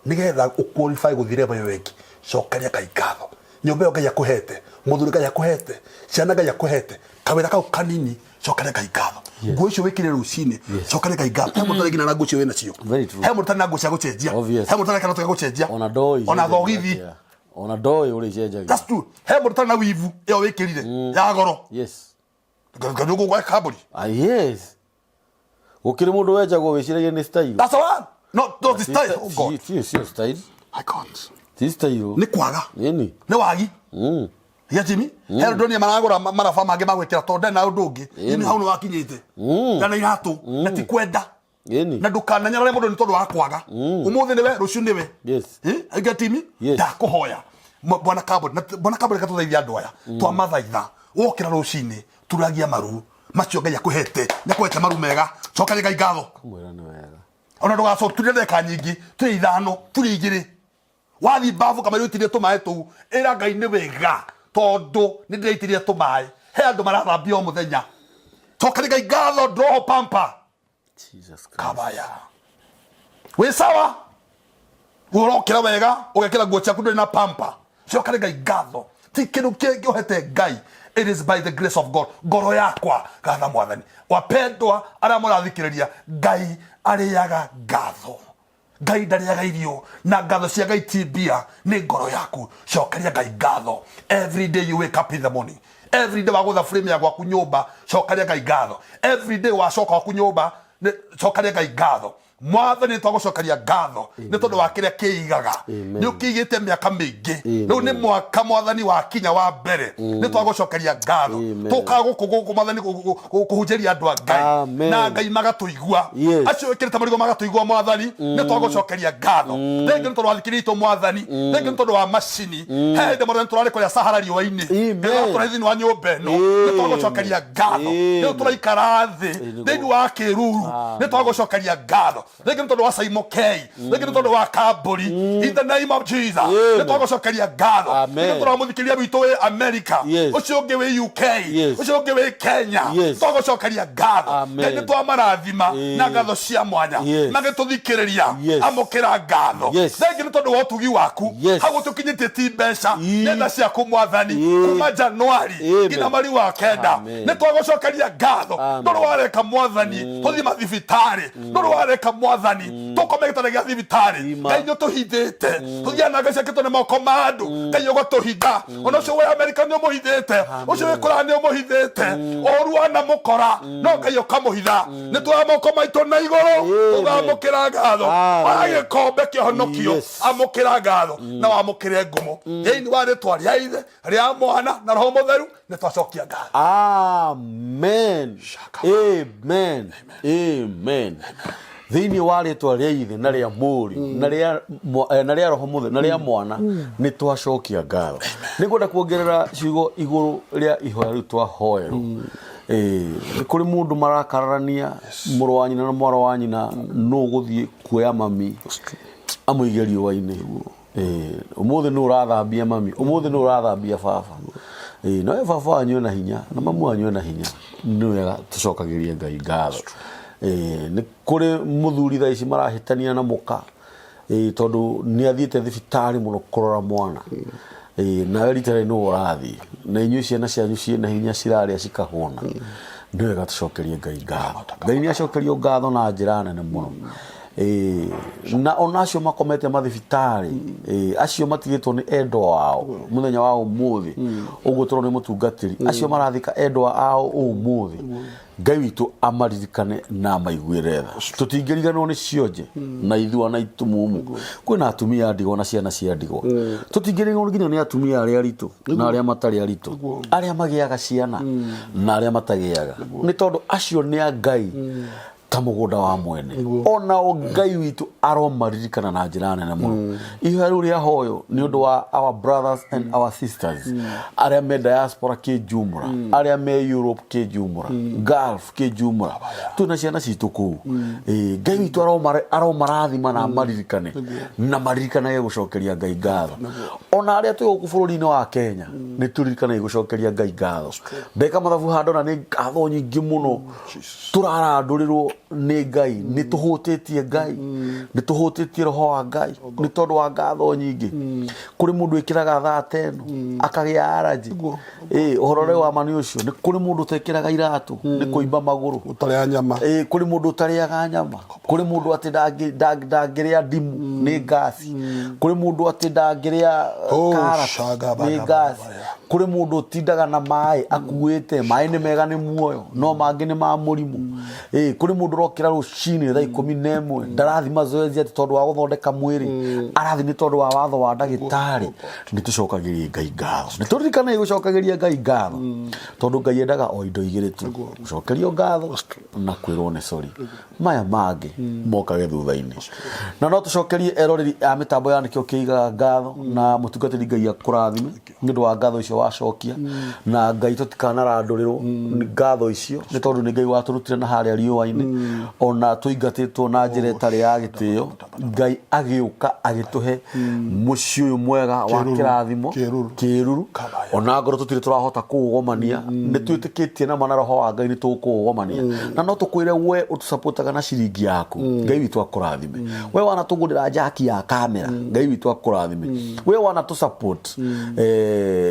Speaker 2: nigetha uqualify guthire bayo wengi cokeria Ngai ngatho nyumba yo Ngai akuhete muthuri Ngai akuhete ciana Ngai akuhete kawira kau kanini cokeria Ngai ngatho nguo icio wikire rucini cokeria Ngai ngatho he mutu ngina na nguo icio wina cio he mutu na nguo cia gucenjia he mutu na kana tuga gucenjia
Speaker 1: ona doi
Speaker 2: ona thogithi
Speaker 1: ona doi uri cenjagia
Speaker 2: that's true he mutu na wivu iyo wikirire ya goro
Speaker 1: yes
Speaker 2: ganugo gwa kaburi
Speaker 1: yes ukiri mundu wejagwo wiciragie ni style
Speaker 2: that's one not the style oh god
Speaker 1: yes style
Speaker 2: I can't
Speaker 1: this style
Speaker 2: ni kwaga
Speaker 1: nini
Speaker 2: ni wagi ya Jimmy Herdonia maragura marafa mage magwekira tonda na undu ungi ni hau no wakinyite na iratu na ti kwenda
Speaker 1: nini
Speaker 2: na ndukana nyarare mundu ni tondu wa kwaga umuthi niwe ruciu niwe
Speaker 1: yes
Speaker 2: agatimi ndakuhoya bwana kaburi katuthaithia andu aya twa mathaitha wokira rucini turagia maru macio Ngai akuhete nyakwete maru mega cokaria Ngai ngatho
Speaker 1: kumwira ni wega
Speaker 2: ona ndugacoturire ndeka nyingi turi ithano turi igiri wathi bafu kama rutire tumae tu era Ngai ni wega tondu ni ndireitirie tumae he andu marathambia o muthenya cokaria Ngai ngatho ndoho pampa
Speaker 1: Jesus Christ
Speaker 2: kabaya we sawa urokira wega ugekira nguo ciaku nduri na pampa cokaria Ngai ngatho ti kindu kingi uhete Ngai. It is by the grace of God. Ngoro yakwa gatha mwathani wapendwa aria murathikiriria Ngai ariaga ngatho Ngai ndariaga irio na ngatho cia Ngai tibia ni ngoro yaku cokeria Ngai ngatho every day you wake up in the morning every day wagutha frame ya gwaku nyumba cokeria Ngai ngatho every day wacoka gwaku nyumba cokeria Ngai ngatho mwathani twagucokeria ngatho ni tondu wa kiria kiigaga ni ukigite miaka mingi riu ni mwaka mwathani wa kinya wa mbere ni twagucokeria ngatho tukaguku mwathani kuhunjeria andu a Ngai na Ngai magatuigua acio wikirite marigo magatuigua mwathani ni twagucokeria ngatho thengi ni tondu wa thikirito mwathani thengi ni tondu wa macini hende mwathani turari kuria sahara riwa-ini turaithini wa nyumba ino ni twagucokeria ngatho ni turaikara thi thiini wa kiruru ni twagucokeria ngatho Thank you wa Simon K. Thank you wa Kaburi. In the name of Jesus. Let's go shokeria ngatho. Thank you muthikiria witu we America. Ucio ngi we UK. Ucio ngi we Kenya. Togo shokeria ngatho. Thank you marathima na ngatho cia mwanya. Magituthikiriria amukira ngatho. Thank you tondu wa utugi waku. Hagu tukinyite ti mbeca. Nenda cia kumwathani kuma Januari ngina mari wa kenda. Ni togo shokeria ngatho. Tondu wareka mwathani tuthi mathibitari. Tondu wareka mwathani tukomegetagia thibitari Ngai nyo tuhithite tuthiana Ngai ciake tone moko mandu Ngai ugo tuhitha ona ucio we America nyo muhithite ucio we Qur'an nyo muhithite oruana mukora no Ngai ukamuhitha ni twa moko maitu na iguru tugamukira ngatho age kombe kihonokio amukira ngatho na wamukire ngumo thiini wa ritwa ria ithe ria mwana na roho mutheru ni twacokia ngatho
Speaker 1: amen amen amen thiini wa ritwa ria ithe na ria muri na ria roho muthe na ria mwana ni twacokia ngatho ni ngwenda kuongerera ciugo iguru ria ihoya riu twahoerwo kuri mundu marakararania muru wa nyina na mwaro wa nyina no guthie kuoya mami amuige riũa-inĩ umuthi no urathambia mami umuthi no urathambia baba no we baba wanyu na hinya na mamu wanyu na hinya ni wega tucokagirie Ngai ngatho ni kuri muthuri tha ici marahitania na muka tondu ni athiite thibitari muno kurora mwana na eritare no urathi na inyu ciana cianyu ciina hinya ciraria cikahuna nĩ wega tũcokerie Ngai ngatho. Ngai nĩ acokerio ngatho na njĩra nene mũno. Na ona acio makomete mathibitarĩ acio matigĩtwo nĩ endwa wao mũthenya wa ũmũthĩ ũguo tũrona nĩ mũtungatĩri acio marathika endwa ao ũmũthĩ Ngai witũ amaririkane na amaiguĩre tha. Tũtingĩriganĩrwo nĩ cionje na ithua na itumumu. Kwĩna atumia ndigwa na ciana cia ndigwa. Tũtingĩriganĩrwo nginya nĩ atumia arĩa aritũ na arĩa matarĩ aritũ, arĩa magĩaga ciana na arĩa matagĩaga, nĩ tondũ acio nĩ a Ngai ta mũgũnda wa mwene. Ona Ngai witũ aromaririkana na njĩra nene mũno. Ihoya rĩu rĩa hoyo nĩ ũndũ wa our brothers and our sisters arĩa me diaspora kĩjumla, arĩa me Europe kĩjumla, Gulf kĩjumla, twĩna ciana citũ kũu. Ngai witũ aromarathima na amaririkane na maririkane gũcokeria Ngai ngatho. Ona arĩa twĩ gũkũ bũrũri-inĩ wa Kenya nĩ tũririkane gũcokeria Ngai ngatho. Ndeka mathabu handũ na nĩ ngatho nyingĩ mũno tũrarandũrĩrwo nĩ Ngai, nĩ tũhũtĩtie Ngai, nĩ tũhũtĩtie roho wa Ngai nĩ tondũ wa ngatho nyingĩ. Kũrĩ mũndũ wĩkĩraga thaa 10 akagĩa allergy. Ũhoro wa mani ũcio nĩ kũrĩ mũndũ ũtekĩraga iratũ nĩ kũimba magũrũ,
Speaker 2: ũtarĩa nyama.
Speaker 1: Kũrĩ mũndũ ũtarĩaga nyama, kũrĩ mũndũ atĩ ndangĩrĩa ndimu nĩ gasi, kũrĩ mũndũ atĩ ndangĩrĩa karati nĩ gasi, kũrĩ mũndũ ũtindaga na maĩ akuĩte maĩ nĩ mega nĩ muoyo no mangĩ nĩ ma mũrimũ. Kũrĩ mũndũ rokĩra rũcinĩ thaa 11 ndarathi mazoezi ati tondũ wa gũthondeka mwĩrĩ, arathi nĩ tondũ wa watho wa ndagĩtarĩ. Nĩ tũcokagĩrie Ngai ngatho, nĩ tũririkane gũcokagĩria Ngai ngatho tondũ Ngai endaga o indo igĩrĩ tu, gũcokerio ngatho na kwĩrwo nĩ sorry. Maya mangĩ mokage thutha-inĩ. Na no tũcokerie eroreri a mĩtambo ya nĩkĩo kĩigaga ngatho na mũtungatĩri Ngai akũrathime nĩ ũndũ wa ngatho icio wacokia, na Ngai tũtikanarandũrĩrwo ngatho icio nĩ tondũ nĩ Ngai watũrutire na harĩa riũa-inĩ, ona tũingatĩtwo na njĩra ĩtarĩ ya gĩtĩo. Ngai agĩũka agĩtũhe mũciĩ ũyũ mwega wa kĩrathimo kĩruru, ona ngoro tũtirĩ tũrahota kũũgomania, nĩ twĩtĩkĩtie na mana roho wa Ngai nĩ tũkũũgomania. Na no tũkwĩre we ũtũsupportaga na ciringi yaku, Ngai witũ akũrathime. We wanatũgũrĩra jaki ya kamera, Ngai witũ akũrathime. We wanatũsupport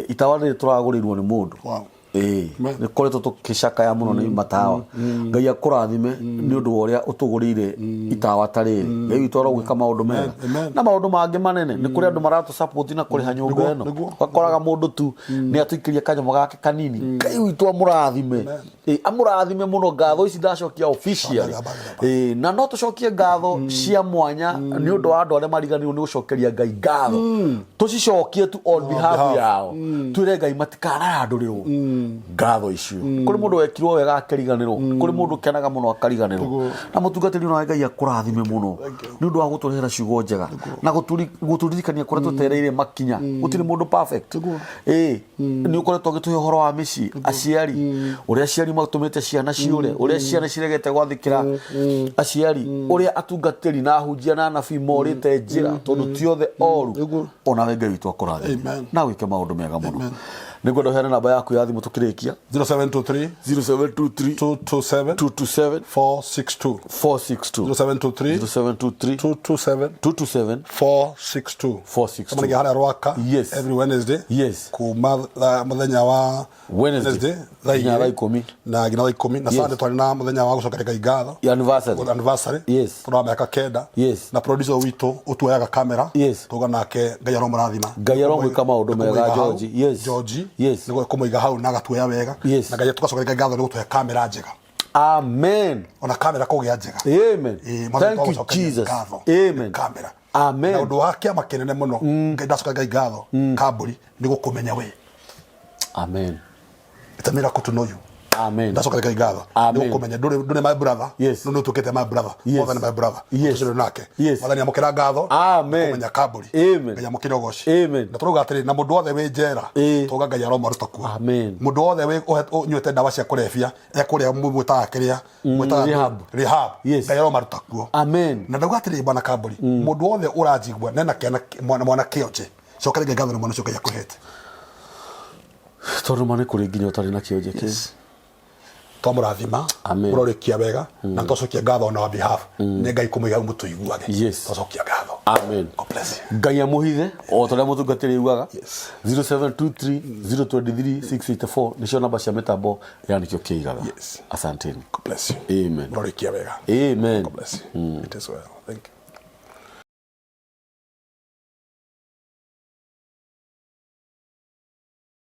Speaker 1: itawa rĩrĩ tũragũrĩirwo nĩ mũndũ nĩ koretwo tũkĩcakaya mũno nĩ matawa. Ngai akũrathime nĩ ũndũ wa ũrĩa ũtũgũrĩire itawa ta rĩrĩ. Ngai witũ arogwĩka maũndũ mega na maũndũ mangĩ manene. Nĩ kũrĩ andũ maratũsupport na kũrĩha nyũmba ĩno, gakoraga mũndũ tu nĩ atũikĩria kanyamũ gake kanini. Ngai witũ amũrathime, amũrathime mũno. Ngatho ici ndacokia officially, na no tũcokie ngatho cia mwanya nĩ ũndũ wa andũ arĩa mariganĩirwo nĩ gũcokeria Ngai ngatho. Tũcicokie tu on behalf yao, twĩre Ngai matikanarandũrĩrwo ngatho icio. Kũrĩ mũndũ wekirwo wega akariganĩrwo, kũrĩ mũndũ kenaga mũno akariganĩrwo, na mũtungatĩri ũyũ Ngai akũrathime mũno nĩ ũndũ wa gũtũrehera ciugo njega na gũtũririkania kũrĩa tũtereire makinya. Gũtirĩ mũndũ perfect. Nĩ ũkoretwo ũgĩtũhe ũhoro wa mĩciĩ, aciari, ũrĩa aciari matũmĩte ciana ciũre, ũrĩa ciana ciregete gwathĩkĩra aciari, ũrĩa atungatĩri na ahunjia na anabii morĩte njĩra tondũ ti othe oru. Ona we Ngai witũ akũrathime na gwĩke maũndũ mega mũno. Nĩ ngwenda ũheane namba yaku ya thimũ tũkĩrĩkia.
Speaker 2: 0723 227
Speaker 1: 227
Speaker 2: 462 0723 227 462. Kama nĩ harĩa Rwaka every Wednesday kuma mũthenya wa Wednesday thaa 10 na ngina thaa 10 na Sunday twari na mũthenya wa gũcokeria Ngai ngatho anniversary tũra mĩaka 9 na producer witũ ũtuoyaga kamera tuga nake Ngai aromũrathima.
Speaker 1: Ngai aromwĩka maũndũ mega George
Speaker 2: nĩguo kũmũiga hau na gatuoya wega na Ngai tũgacokeria ngatho nĩ gũtũhe kamera njega.
Speaker 1: Amen.
Speaker 2: Ona kamera kũgĩa njega.
Speaker 1: Amen. Thank you Jesus. Amen.
Speaker 2: Kamera.
Speaker 1: Amen.
Speaker 2: Na ũndũ wa kĩama kĩnene mũno Ngai ndacokeria Ngai ngatho Kamburi nĩ gũkũmenya we.
Speaker 1: Amen.
Speaker 2: It's a miracle to know you.
Speaker 1: Amen.
Speaker 2: Ndacokeria Ngai ngatho nĩ gũkũmenya ndũrĩ my brother no tũkĩte my brother more than my brother tũcirĩ nake mathani amũkĩra ngatho kũmenya Kamburi. Ngai amũkĩre ũgoci. Na tũrauga atĩrĩ na mũndũ wothe wĩ njera tũga Ngai aromaruta kuo. Mũndũ wothe ũnyuĩte ndawa cia kũrebia ekũrĩa mwĩtaga kĩrĩa mwĩtaga rehab Ngai aromaruta kuo. Na ndauga atĩrĩ bwana Kamburi mũndũ wothe ũranjigua nena kĩana mwana kĩonje cokeria Ngai ngatho nĩ mwana ũcio Ngai akũhete.
Speaker 1: Tondũ mane kũrĩ nginya ũtarĩ na kĩonje kĩu.
Speaker 2: twamurathima
Speaker 1: Amen.
Speaker 2: murorekia wega na twacokia ngatho on our behalf nĩ Ngai kũmũiga mũtũiguage
Speaker 1: Yes.
Speaker 2: twacokia ngatho.
Speaker 1: Amen.
Speaker 2: God bless you.
Speaker 1: Ngai amũhithe o tũrĩa mũtungatĩri ugaga
Speaker 2: Yes.
Speaker 1: 0723 023 684 nĩcio namba cia mĩtambo ya nĩkĩo kĩigaga.
Speaker 2: Yes.
Speaker 1: Asanteni.
Speaker 2: God bless you.
Speaker 1: Amen.
Speaker 2: Murorekia wega.
Speaker 1: Amen.
Speaker 2: God bless you. It is well. Thank you.